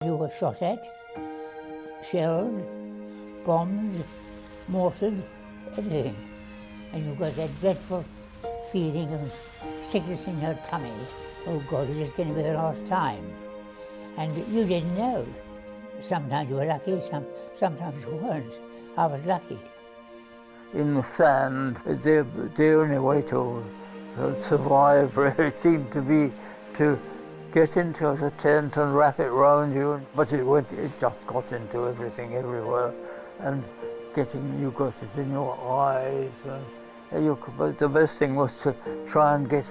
You were shot at, shelled, bombed, mortared, everything. And you got that dreadful feeling of sickness in your tummy. Oh God, is this going to be the last time? And you didn't know. Sometimes you were lucky, sometimes you weren't. I was lucky. In the sand, the only way to survive really seemed to be to get into the tent and wrap it round you. But it just got into everything everywhere, and you got it in your eyes. But the best thing was to try and get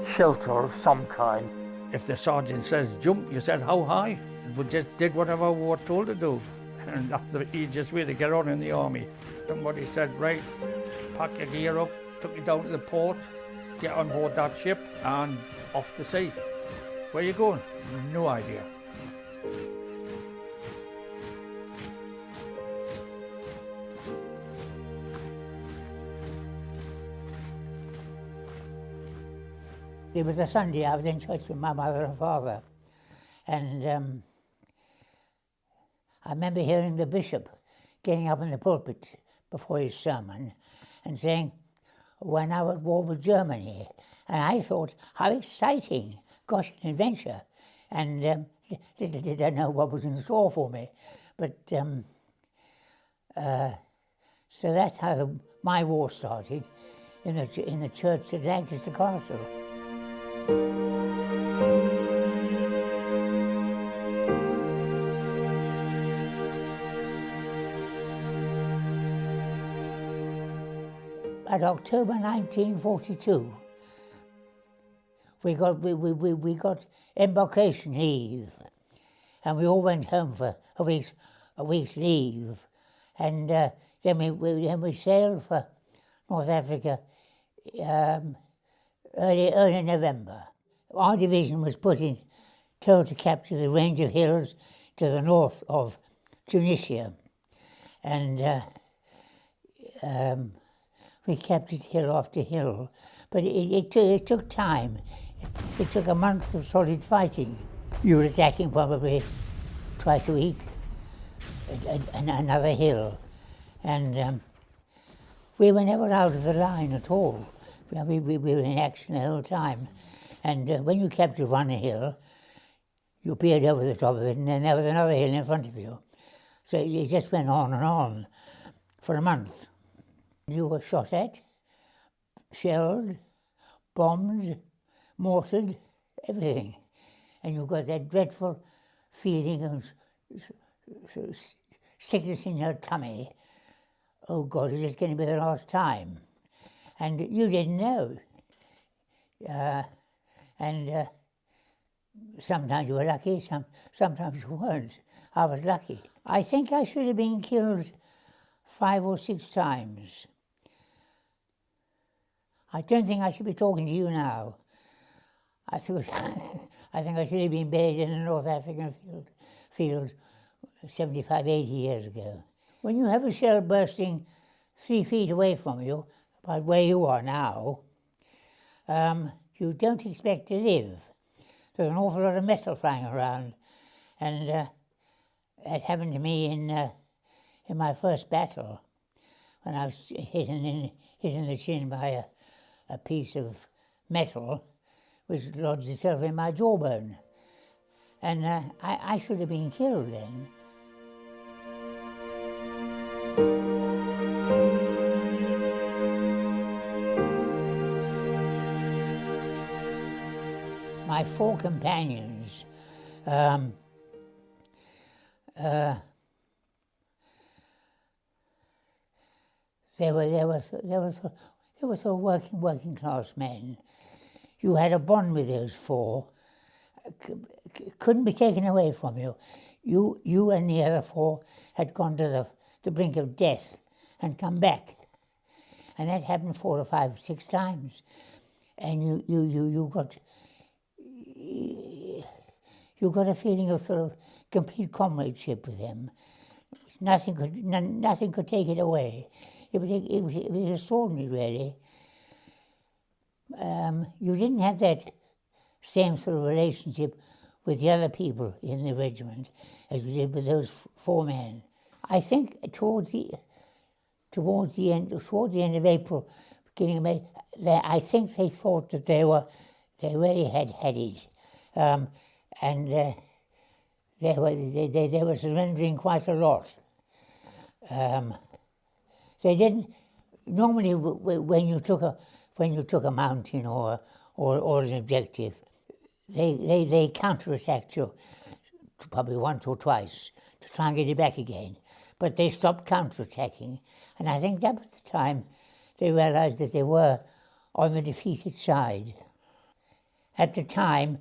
shelter of some kind. If the sergeant says jump, you said how high? We just did whatever we were told to do. And that's the easiest way to get on in the army. Somebody said, right, pack your gear up, took you down to the port, get on board that ship and off to sea. Where are you going? No idea. It was a Sunday, I was in church with my mother and father, and I remember hearing the bishop getting up in the pulpit before his sermon and saying, "We're now at war with Germany." And I thought, how exciting, gosh, an adventure. And little did I know what was in store for me. But so that's how my war started, in the church at Lancaster Castle. At October 1942, we got embarkation leave, and we all went home for a week's leave, and then we sailed for North Africa early November. Our division was told to capture the range of hills to the north of Tunisia, and we captured hill after hill, but it took time. It took a month of solid fighting. You were attacking probably twice a week, another hill, and we were never out of the line at all. We were in action the whole time, and when you captured one hill, you peered over the top of it, and then there was another hill in front of you. So it just went on and on for a month. You were shot at, shelled, bombed, mortared, everything. And you got that dreadful feeling of sickness in your tummy. Oh God, is this going to be the last time? And you didn't know. And sometimes you were lucky, sometimes you weren't. I was lucky. I think I should have been killed 5 or 6 times. I don't think I should be talking to you now. I think I should have been buried in a North African field 75, 80 years ago. When you have a shell bursting 3 feet away from you, about where you are now, you don't expect to live. There's an awful lot of metal flying around, and it happened to me in my first battle, when I was hit in the chin by a piece of metal which lodged itself in my jawbone. And I should have been killed then. My 4 companions, they were sort of working class men. You had a bond with those 4. Couldn't be taken away from you. You and the other 4 had gone to the brink of death and come back, and that happened 4 or 5 or 6 times. And you got a feeling of sort of complete comradeship with them. Nothing could take it away. It was extraordinary, really. You didn't have that same sort of relationship with the other people in the regiment as we did with those four men. I think towards the end of April, beginning of May, I think they thought that they really had it, and they were surrendering quite a lot. They didn't normally when you took a mountain or an objective, they counterattacked you probably once or twice to try and get it back again. But they stopped counterattacking, and I think that was the time they realised that they were on the defeated side. At the time,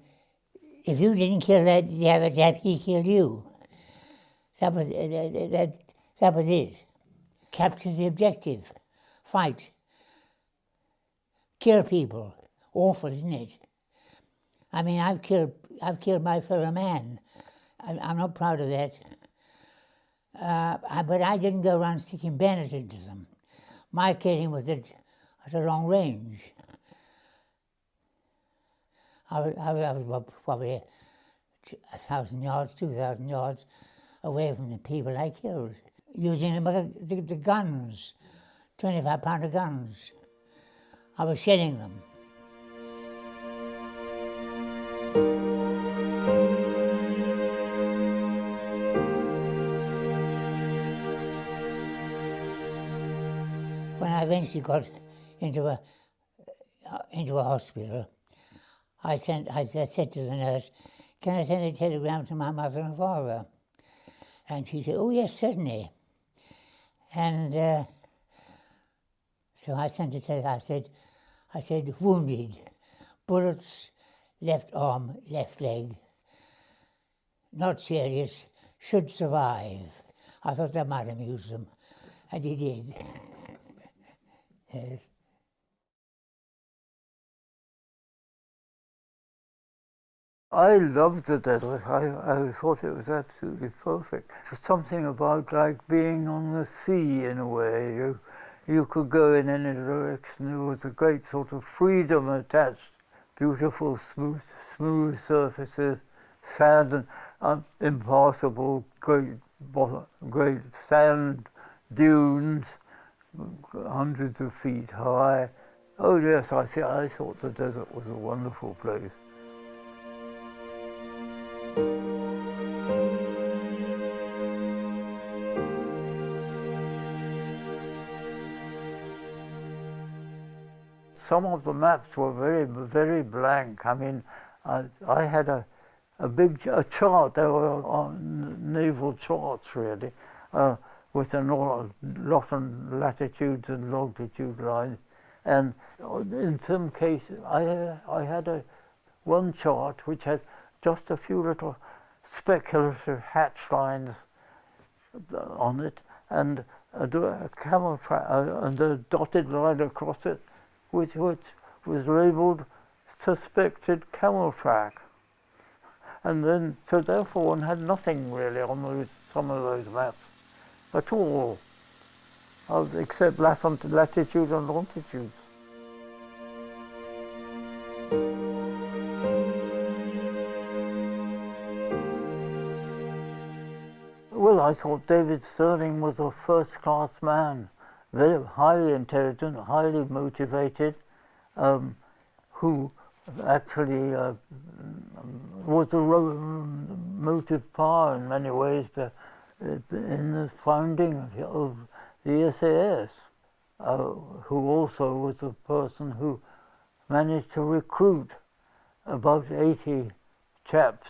if you didn't kill the other chap, he killed you. That was it. Capture the objective. Fight. Kill people. Awful, isn't it? I mean, I've killed my fellow man. I'm not proud of that. But I didn't go around sticking bayonets into them. My killing was at a long range. I was probably 1,000 yards, 2,000 yards away from the people I killed, using the guns, 25-pounder guns. I was shelling them. When I eventually got into a hospital, I said to the nurse, "Can I send a telegram to my mother and father?" And she said, "Oh yes, certainly." And so I sent a telegram. I said, "Wounded, bullets, left arm, left leg, not serious, should survive." I thought that might amuse them, and he did. Yes. I loved the desert. I thought it was absolutely perfect. There's something about like being on the sea in a way. You could go in any direction. There was a great sort of freedom attached. Beautiful, smooth surfaces, sand, impassable, great sand dunes, hundreds of feet high. Oh yes, I thought the desert was a wonderful place. Some of the maps were very, very blank. I mean, I had a chart. They were on naval charts, really, with a lot of latitudes and longitude lines. And in some cases, I had one chart which had just a few little speculative hatch lines on it, and a camel track, and a dotted line across it, which was labelled suspected camel track. And then, so therefore one had nothing really on some of those maps at all, except latitude and longitude. Well, I thought David Stirling was a first-class man, very highly intelligent, highly motivated, who actually was the motive power in many ways in the founding of the SAS, who also was the person who managed to recruit about 80 chaps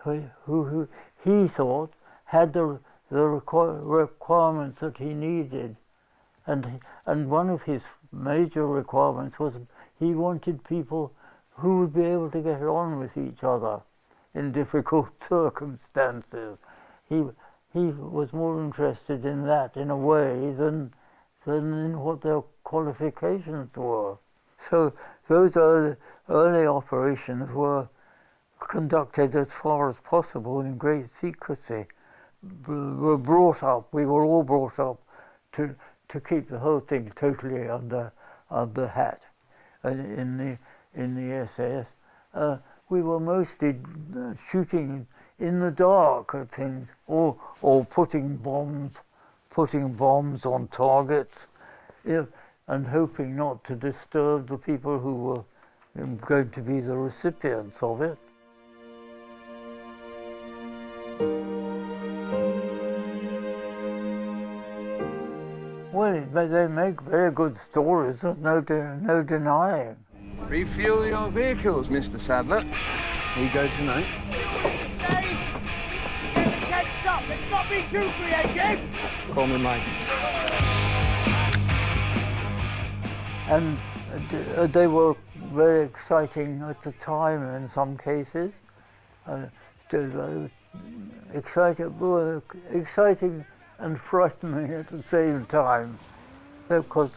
who he thought had the requirements that he needed. And one of his major requirements was he wanted people who would be able to get on with each other in difficult circumstances. He was more interested in that, in a way, than in what their qualifications were. So those early operations were conducted as far as possible in great secrecy. We were all brought up to keep the whole thing totally under hat in the SAS. we were mostly shooting in the dark at things, or putting bombs on targets, and hoping not to disturb the people who were going to be the recipients of it. Well, they make very good stories, there's no denying. Refuel your vehicles, Mr. Sadler. We go tonight. Steve! Get the tents up! Let's not be too creative! Call me Mike. And they were very exciting at the time in some cases. Exciting and frightening at the same time, because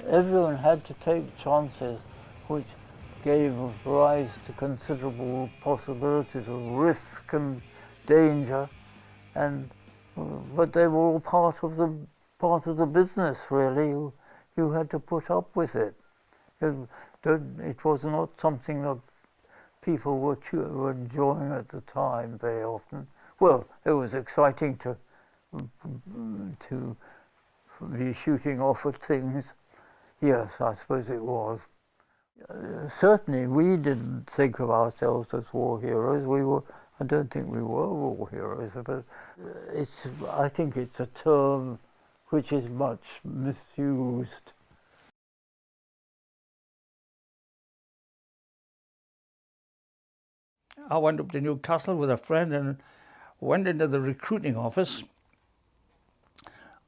everyone had to take chances which gave rise to considerable possibilities of risk and danger, but they were all part of the business, really. You had to put up with it. It was not something that people were enjoying at the time very often. Well, it was exciting to be shooting off at things. Yes, I suppose it was. Certainly, we didn't think of ourselves as war heroes. I don't think we were war heroes, but I think it's a term which is much misused. I went up to Newcastle with a friend and went into the recruiting office,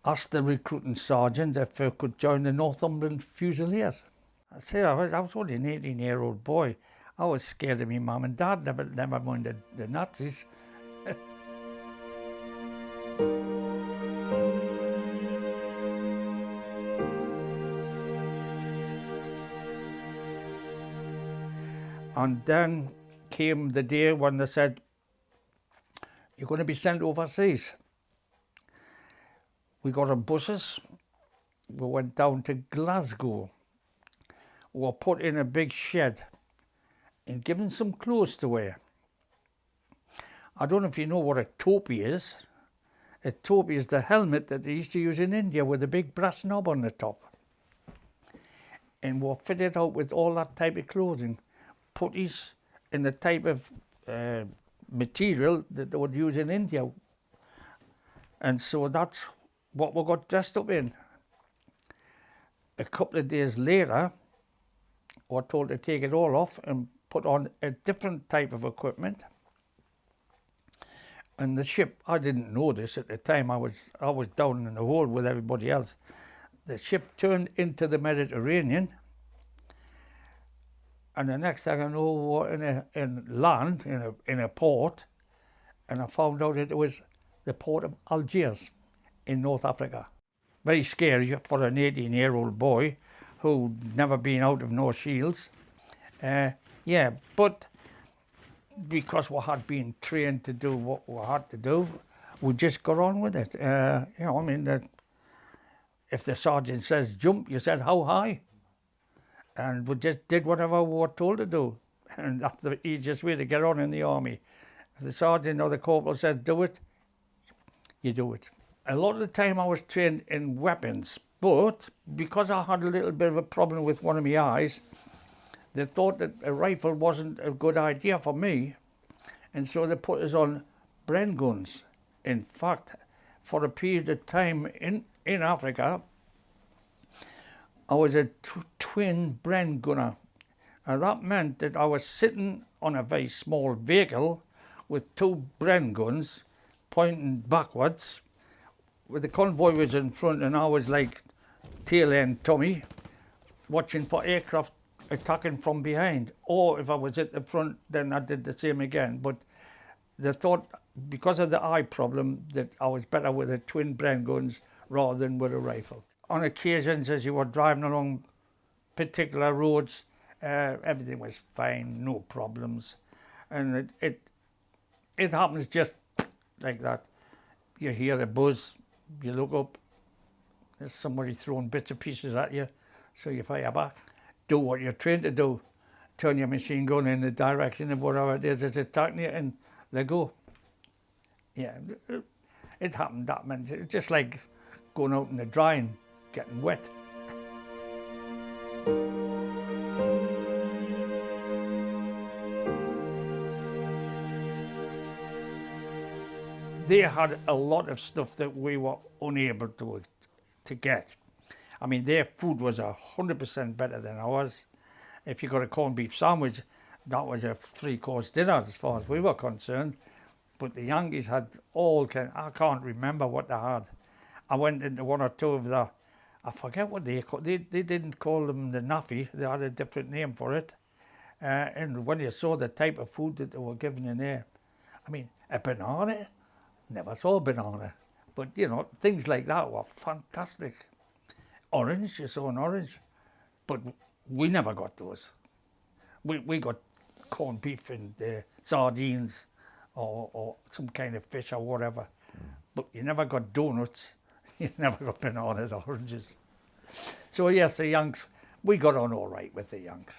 asked the recruiting sergeant if I could join the Northumberland Fusiliers. I said I was only an 18-year-old boy. I was scared of me mum and dad, never mind the Nazis. And then came the day when they said, you're going to be sent overseas. We got on buses, we went down to Glasgow. We were put in a big shed and given some clothes to wear. I don't know if you know what a topi is. A topi is the helmet that they used to use in India with a big brass knob on the top. And we were fitted out with all that type of clothing, puttees and the type of material that they would use in India. And so that's what we got dressed up in. A couple of days later, we were told to take it all off and put on a different type of equipment. And the ship, I didn't know this at the time, I was down in the hold with everybody else. The ship turned into the Mediterranean, and the next thing I know, we were in a port, and I found out that it was the port of Algiers in North Africa. Very scary for an 18-year-old boy who'd never been out of no shields. Yeah, but because we had been trained to do what we had to do, we just got on with it. If the sergeant says jump, you said how high? And we just did whatever we were told to do. And that's the easiest way to get on in the army. If the sergeant or the corporal says do it, you do it. A lot of the time I was trained in weapons, but because I had a little bit of a problem with one of my eyes, they thought that a rifle wasn't a good idea for me, and so they put us on Bren guns. In fact, for a period of time in Africa, I was a twin Bren gunner. And that meant that I was sitting on a very small vehicle with two Bren guns pointing backwards, with the convoy was in front, and I was like tail end Tommy, watching for aircraft attacking from behind. Or if I was at the front, then I did the same again. But they thought, because of the eye problem, that I was better with the twin Bren guns rather than with a rifle. On occasions, as you were driving along particular roads, everything was fine, no problems. And it happens just like that. You hear a buzz, you look up, there's somebody throwing bits and pieces at you, so you fire back. Do what you're trained to do. turn your machine gun in the direction of whatever it is it's attacking you, and let go. Yeah, it happened that many. It's just like going out in the dry and getting wet. They had a lot of stuff that we were unable to get. I mean, their food was 100% better than ours. If you got a corned beef sandwich, that was a 3-course dinner as far as we were concerned. But the Yankees had all kind. I can't remember what they had. I went into one or two of the, I forget what they called. They didn't call them the naffy. They had a different name for it. And when you saw the type of food that they were giving in there, I mean, a banana. Never saw a banana, but you know, things like that were fantastic. Orange, you saw an orange, but we never got those. We got corned beef and sardines or some kind of fish or whatever, but you never got donuts, you never got bananas or oranges. So yes, the Yanks, we got on all right with the Yanks.